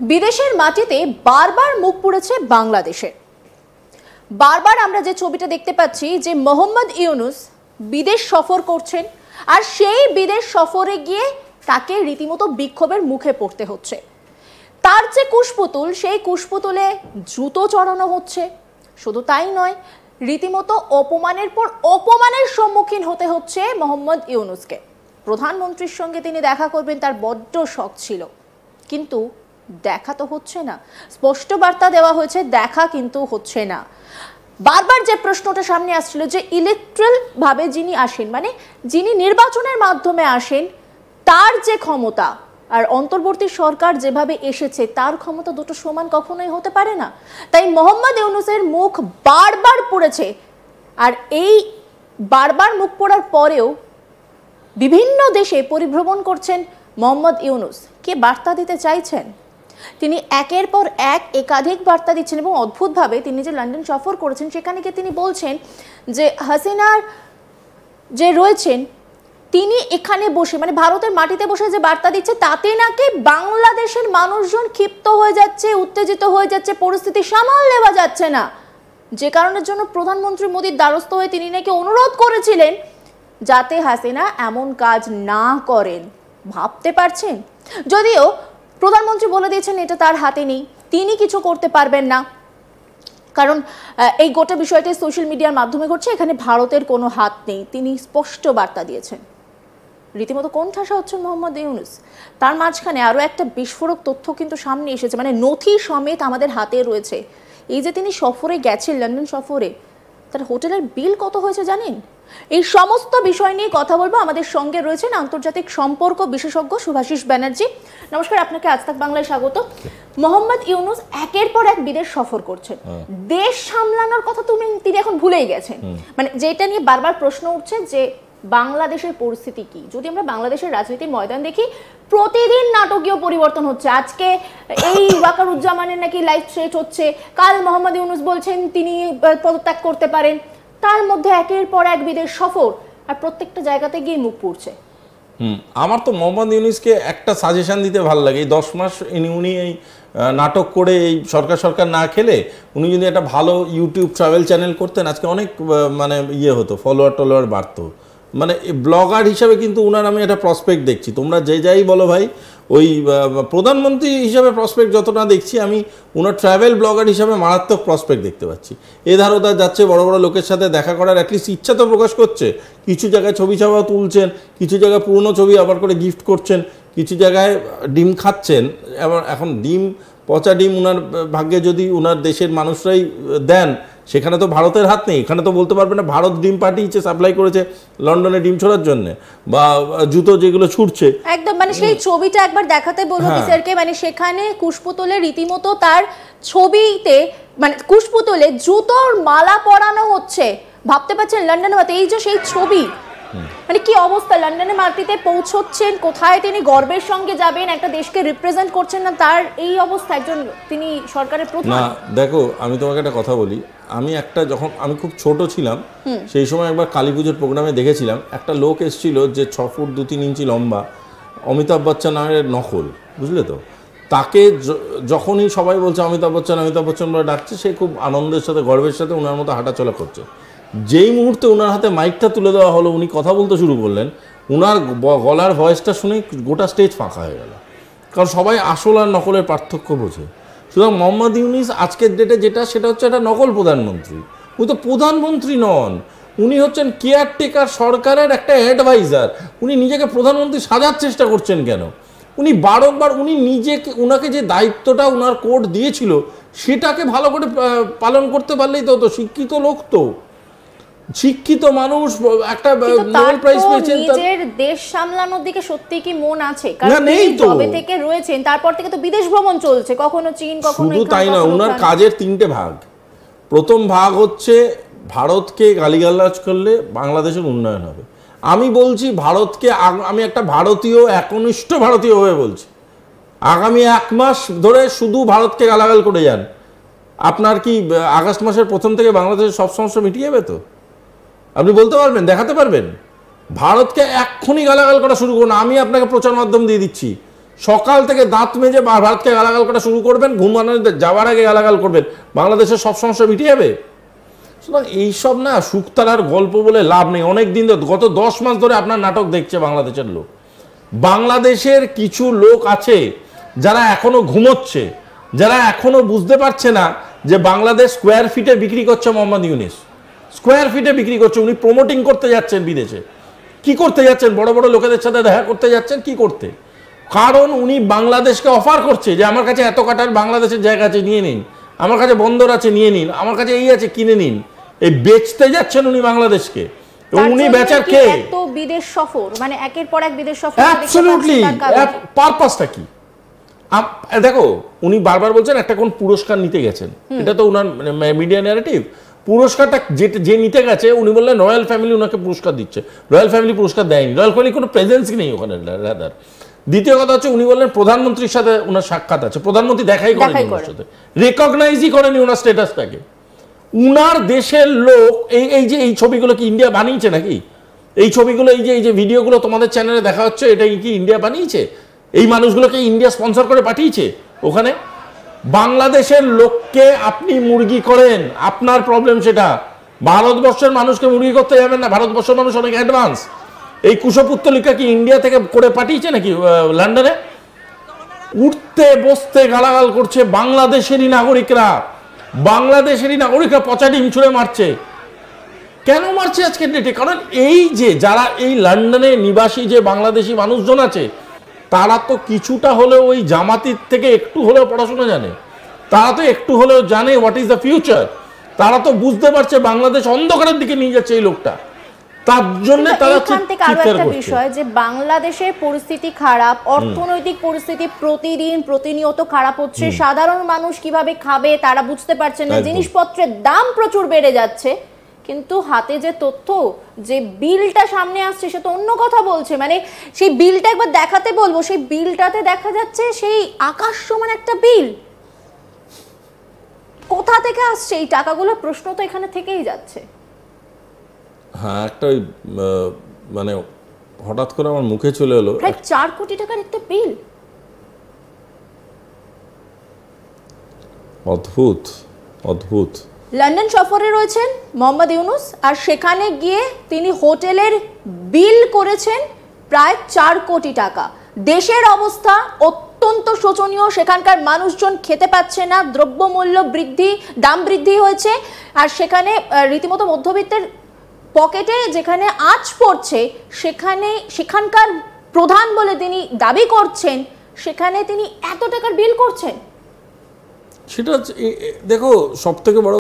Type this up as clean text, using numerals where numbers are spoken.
বিদেশের মাটিতে বারবার মুখ পুড়েছে বাংলাদেশে। বারবার আমরা যে ছবিটা দেখতে পাচ্ছি যে মোহাম্মদ ইউনূস বিদেশ সফর করছেন, আর সেই বিদেশ সফরে গিয়ে তাকে রীতিমতো বিক্ষোভের মুখে পড়তে হচ্ছে। তার যে কুশপুতুল, সেই কুশপুতুলে জুতো চড়ানো হচ্ছে। শুধু তাই নয়, রীতিমতো অপমানের পর অপমানের সম্মুখীন হতে হচ্ছে মোহাম্মদ ইউনূসকে। প্রধানমন্ত্রীর সঙ্গে তিনি দেখা করবেন, তার বড্ড শখ ছিল, কিন্তু দেখা তো হচ্ছে না। স্পষ্ট বার্তা দেওয়া হয়েছে, দেখা কিন্তু হচ্ছে না। বারবার যে প্রশ্নটা সামনে আসছিল যে ইলেকট্রাল ভাবে যিনি আসেন, মানে যিনি নির্বাচনের মাধ্যমে আসেন, তার যে ক্ষমতা আর অন্তর্বর্তী সরকার যেভাবে এসেছে তার ক্ষমতা দুটো সমান কখনোই হতে পারে না। তাই মোহাম্মদ ইউনূসের মুখ বারবার পড়েছে, আর এই বারবার মুখ পড়ার পরেও বিভিন্ন দেশে পরিভ্রমণ করছেন মোহাম্মদ ইউনূস। কে বার্তা দিতে চাইছেন? তিনি একের পর এক একাধিক বার্তা দিচ্ছেন, এবং অদ্ভুতভাবে তিনি যে লন্ডন সফর করেছেন সেখানে গিয়ে তিনি বলছেন যে হাসিনার যে রয়েছেন তিনি এখানে বসে, মানে ভারতের মাটিতে বসে যে বার্তা দিচ্ছে তাতে নাকি বাংলাদেশের মানুষজন ক্ষিপ্ত হয়ে যাচ্ছে, উত্তেজিত হয়ে যাচ্ছে, পরিস্থিতি সামাল নেওয়া যাচ্ছে না। যে কারণের জন্য প্রধানমন্ত্রী মোদীর দ্বারস্থ হয়ে তিনি নাকি অনুরোধ করেছিলেন যাতে হাসিনা এমন কাজ না করেন। ভাবতে পারছেন? যদিও প্রধানমন্ত্রী বলে দিয়েছেন এটা তার হাতে নেই, তিনি কিছু করতে পারবেন না, কারণ এই গোটা বিষয়টি সোশ্যাল মিডিয়ার মাধ্যমে ঘটছে, এখানে ভারতের কোনো হাত নেই। তিনি স্পষ্ট বার্তা দিয়েছেন। রীতিমতো কোণঠাসা হচ্ছেন মোহাম্মদ ইউনূস। তার মাঝখানে আরও একটা বিস্ফোরক তথ্য কিন্তু সামনে এসেছে, মানে নথি সমেত আমাদের হাতে রয়েছে। এই যে তিনি সফরে গেছেন, লন্ডন সফরে, তার হোটেলের বিল কত হয়েছে জানেন? এই সমস্ত বিষয় নিয়ে কথা বলবো। আমাদের সঙ্গে রয়েছেন আন্তর্জাতিক সম্পর্ক বিশেষজ্ঞ শুভাশিস ব্যানার্জি। নমস্কার, আপনাকে আজ তাক বাংলায় স্বাগত। মোহাম্মদ ইউনূস একের পর এক বিদেশ সফর করছেন, দেশ সামলানোর কথা তিনি এখন ভুলেই গেছেন। মানে যেটা নিয়ে বারবার প্রশ্ন উঠছে যে বাংলাদেশের পরিস্থিতি কি। যদি আমরা বাংলাদেশের রাজনীতির ময়দান দেখি, প্রতিদিন নাটকীয় পরিবর্তন হচ্ছে। আজকে এই ওয়াকারুজ্জামানের নাকি লাইফ থ্রেট হচ্ছে, কাল মোহাম্মদ ইউনূস বলছেন তিনি পদত্যাগ করতে পারেন, তার মধ্যে একের পর এক বিদেশ সফর, আর প্রত্যেকটা জায়গাতে গিয়ে মুখ পুড়ছে। আমার তো মোহাম্মদ ইউনূসকে একটা সাজেশন দিতে ভালো লাগে। এই 10 মাস উনি এই নাটক করে এই সরকার না খেলে উনি যদি একটা ভালো ইউটিউব ট্রাভেল চ্যানেল করতেন, আজকে অনেক মানে হতো, ফলোয়ার বাড়তো। মানে ব্লগার হিসাবে কিন্তু উনার আমি একটা প্রসপেক্ট দেখছি। তোমরা যে যাই বলো ভাই, ওই প্রধানমন্ত্রী হিসাবে প্রসপেক্ট যতটা দেখছি, আমি উনার ট্রাভেল ব্লগার হিসাবে মারাত্মক প্রসপেক্ট দেখতে পাচ্ছি। এধার ওধার যাচ্ছে, বড় বড় লোকের সাথে দেখা করার অ্যাটলিস্ট ইচ্ছা তো প্রকাশ করছে। কিছু জায়গায় ছবি ছাপাও তুলছেন, কিছু জায়গায় পুরনো ছবি আবার করে গিফট করছেন, কিছু জায়গায় ডিম খাচ্ছেন। এবার এখন ডিম, পচা ডিম উনার ভাগ্যে যদি উনার দেশের মানুষরাই দেন, সেখানে তো ভারতের হাত নেই। এখানে তো বলতে পারবে না ভারত ডিম পাঠিয়েছে, সাপ্লাই করেছে লন্ডনে ডিম ছোড়ার জন্য, বা জুতো যেগুলো ছুটছে একদম। মানে সেই ছবিটা একবার দেখাতে বলবো স্যারকে, মানে সেখানে কুশপুতুলে রীতিমতো তার ছবিতে, মানে কুশপুতুলে জুতোর মালা পরানো হচ্ছে। ভাবতে পারছেন লন্ডনের মাটিতে এই যে সেই ছবি, মানে কি অবস্থা। লন্ডনের মাটিতে পৌঁছচ্ছেন, কোথায় তিনি গর্বের সঙ্গে যাবেন, একটা দেশকে রিপ্রেজেন্ট করছেন না, তার এই অবস্থা। একজন তিনি সরকারের প্রধান। না দেখো, আমি তোমাকে একটা কথা বলি। যখন আমি খুব ছোট ছিলাম, সেই সময় একবার কালী পুজোর প্রোগ্রামে দেখেছিলাম, একটা লোক এসেছিল যে 6 ফুট 2-3 ইঞ্চি লম্বা, অমিতাভ বচ্চন নামের নকল, বুঝলে তো। তাকে যখনই সবাই বলছে অমিতাভ বচ্চন বলে ডাকছে, সে খুব আনন্দের সাথে গর্বের সাথে ওনার মতো হাঁটাচলা করছে। যেই মুহূর্তে ওনার হাতে মাইকটা তুলে দেওয়া হলো, উনি কথা বলতে শুরু করলেন, ওনার গলার ভয়েসটা শুনে গোটা স্টেজ ফাঁকা হয়ে গেল। কারণ সবাই আসল আর নকলের পার্থক্য বোঝে। সুতরাং মোহাম্মদ ইউনূস আজকের ডেটে সেটা হচ্ছে একটা নকল প্রধানমন্ত্রী। উনি তো প্রধানমন্ত্রী নন, উনি হচ্ছেন কেয়ারটেকার সরকারের একটা অ্যাডভাইজার। উনি নিজেকে প্রধানমন্ত্রী সাজার চেষ্টা করছেন কেন? উনি বারংবার উনাকে যে দায়িত্বটা উনার কোর্ট দিয়েছিল সেটাকে ভালো করে পালন করতে পারলেই তো। শিক্ষিত লোক, তো শিক্ষিত মানুষ, একটা নোবেল প্রাইজ পেয়েছেন। নিজের দেশ সামলানোর দিকে সত্যি কি মন আছে? কারণ তিনি জবে থেকে রয়েছেন, তারপর থেকে তো বিদেশ ভ্রমণ চলছে, কখনো চীন, কখনো। শুধু তাই না, ওনার কাজের 3টে ভাগ। প্রথম ভাগ হচ্ছে ভারতকে গালিগালাজ করলে বাংলাদেশের উন্নয়ন হবে। আমি বলছি ভারতকে, আমি একটা ভারতীয়, একনিষ্ঠ ভারতীয় হয়ে বলছি, আগামী 1 মাস ধরে শুধু ভারতকে গালাগাল করে যান। আপনার কি আগস্ট মাসের প্রথম থেকে বাংলাদেশের সব সমস্যা মিটিয়ে যাবে? তো আপনি বলতে পারবেন, দেখাতে পারবেন? ভারতকে এক্ষুনি গালাগাল করা শুরু করুন। আমি আপনাকে প্রচার মাধ্যম দিয়ে দিচ্ছি, সকাল থেকে দাঁত মেজে ভারতকে গালাগাল করা শুরু করবেন, ঘুমানো যাওয়ার আগে গালাগাল করবেন, বাংলাদেশের সব সমস্যা মিটে যাবে? সুতরাং এইসব না শুকতারার গল্প বলে লাভ নেই। অনেক দিন ধরে, গত 10 মাস ধরে আপনার নাটক দেখছে বাংলাদেশের লোক। বাংলাদেশের কিছু লোক আছে যারা এখনো ঘুমোচ্ছে, যারা এখনো বুঝতে পারছে না যে বাংলাদেশ স্কোয়ার ফিটে বিক্রি করছে মোহাম্মদ ইউনূস, স্কোয়ার ফিটে বিক্রি করছে। উনি প্রমোটিং করতে যাচ্ছেন বিদেশে। কি করতে যাচ্ছেন? বড় বড় লোকেদের সাথে দেখা করতে যাচ্ছেন। কি করতে? কারণ উনি বাংলাদেশকে অফার করছে যে আমার কাছে এত কাটার বাংলাদেশের জায়গা আছে, নিয়ে নিন, আমার কাছে বন্দর আছে, নিয়ে নিন, আমার কাছে এই আছে, কিনে নিন। এই বেচতে যাচ্ছেন উনি বাংলাদেশকে। উনি বেচার কে? এত বিদেশ সফর, মানে একের পর এক বিদেশ সফর। অ্যাবসলিউটলি। পারপাসটা কি? দেখো, উনি বারবার বলছেন একটা কোন পুরস্কার নিতে গেছেন, এটা তো উনার মিডিয়া ন্যারেটিভ। পুরস্কারটা যে নিতে গেছে, উনি বললেন রয়্যাল ফ্যামিলি উনাকে পুরস্কার দিচ্ছে। রয়্যাল ফ্যামিলি পুরস্কার দেয়নি, রয়্যাল ফ্যামিলি কোনো প্রেজেন্স নেই ওখানে। রাদার দ্বিতীয় কথা হচ্ছে, উনি বললেন প্রধানমন্ত্রীর সাথে ওনার সাক্ষাৎ আছে, প্রধানমন্ত্রী দেখাই করেনি ওনার সাথে, রেকগনাইজই করেনি ওনার স্ট্যাটাসটাকে। উনার দেশের লোক এই ছবিগুলো কি ইন্ডিয়া বানিয়েছে নাকি? এই ছবিগুলো, এই যে ভিডিওগুলো তোমাদের চ্যানেলে দেখা হচ্ছে, এটা কি ইন্ডিয়া বানিয়েছে? এই মানুষগুলোকে ইন্ডিয়া স্পন্সর করে পাঠিয়েছে ওখানে? বাংলাদেশের লোককে আপনি মুরগি করেন, আপনার প্রবলেম সেটা। ভারতবর্ষের মানুষকে মুরগি করতে যাবেন না। ভারতবর্ষের মানুষ অনেক অ্যাডভান্স। এই কুশপুত্তলিকা কি ইন্ডিয়া থেকে করে পাঠিয়েছে নাকি লন্ডনে? উঠতে বসতে গালাগাল করছে বাংলাদেশেরই নাগরিকরা। বাংলাদেশেরই নাগরিকরা পচা ডিম ছুঁড়ে মারছে। কেন মারছে আজকের ডেটে? কারণ এই যে যারা এই লন্ডনে নিবাসী যে বাংলাদেশি মানুষজন আছে, তারা তো কিছুটা হলেও ওই জামাতির থেকে একটু হলেও পড়াশোনা জানে, তারা তো একটু হলেও জানে হোয়াট ইজ দ্য ফিউচার। তারা তো বুঝতে পারছে বাংলাদেশ অন্ধকারের দিকে নিয়ে যাচ্ছে এই লোকটা। তার জন্য তারা একটা বিষয় যে বাংলাদেশের পরিস্থিতি খারাপ, অর্থনৈতিক পরিস্থিতি প্রতিনিয়ত খারাপ হচ্ছে, সাধারণ মানুষ কিভাবে খাবে তারা বুঝতে পারছেন না, জিনিসপত্রের দাম প্রচুর বেড়ে যাচ্ছে। কিন্তু হাতে যে তথ্য, যে বিলটা সামনে আসছে, সে তো অন্য কথা বলছে। মানে সেই বিলটা একবার দেখাতে বলবো, সেই বিলটাতে দেখা যাচ্ছে সেই আকাশ সমান একটা বিল। কোথা থেকে আসছে এই টাকাগুলো? প্রশ্ন তো এখানে থেকেই যাচ্ছে। হ্যাঁ, একটা মানে হঠাৎ করে আমার মুখে চলে এলো, প্রায় 4 কোটি টাকার একটা বিল। অদ্ভুত অদ্ভুত। লন্ডন সফরে রয়েছেন মোহাম্মদ ইউনূস, আর সেখানে গিয়ে তিনি হোটেলের বিল করেছেন প্রায় 4 কোটি টাকা। দেশের অবস্থা অত্যন্ত শোচনীয়। সেখানকার মানুষজন খেতে পাচ্ছে না, দ্রব্যমূল্য বৃদ্ধি, দাম বৃদ্ধি হয়েছে। আর সেখানে রীতিমতো মধ্যবিত্তের পকেটে যেখানে আঁচ পড়ছে, সেখানকার প্রধান বলে তিনি দাবি করছেন, সেখানে তিনি এত টাকার বিল করছেন। সেটা দেখো, সব থেকে বড়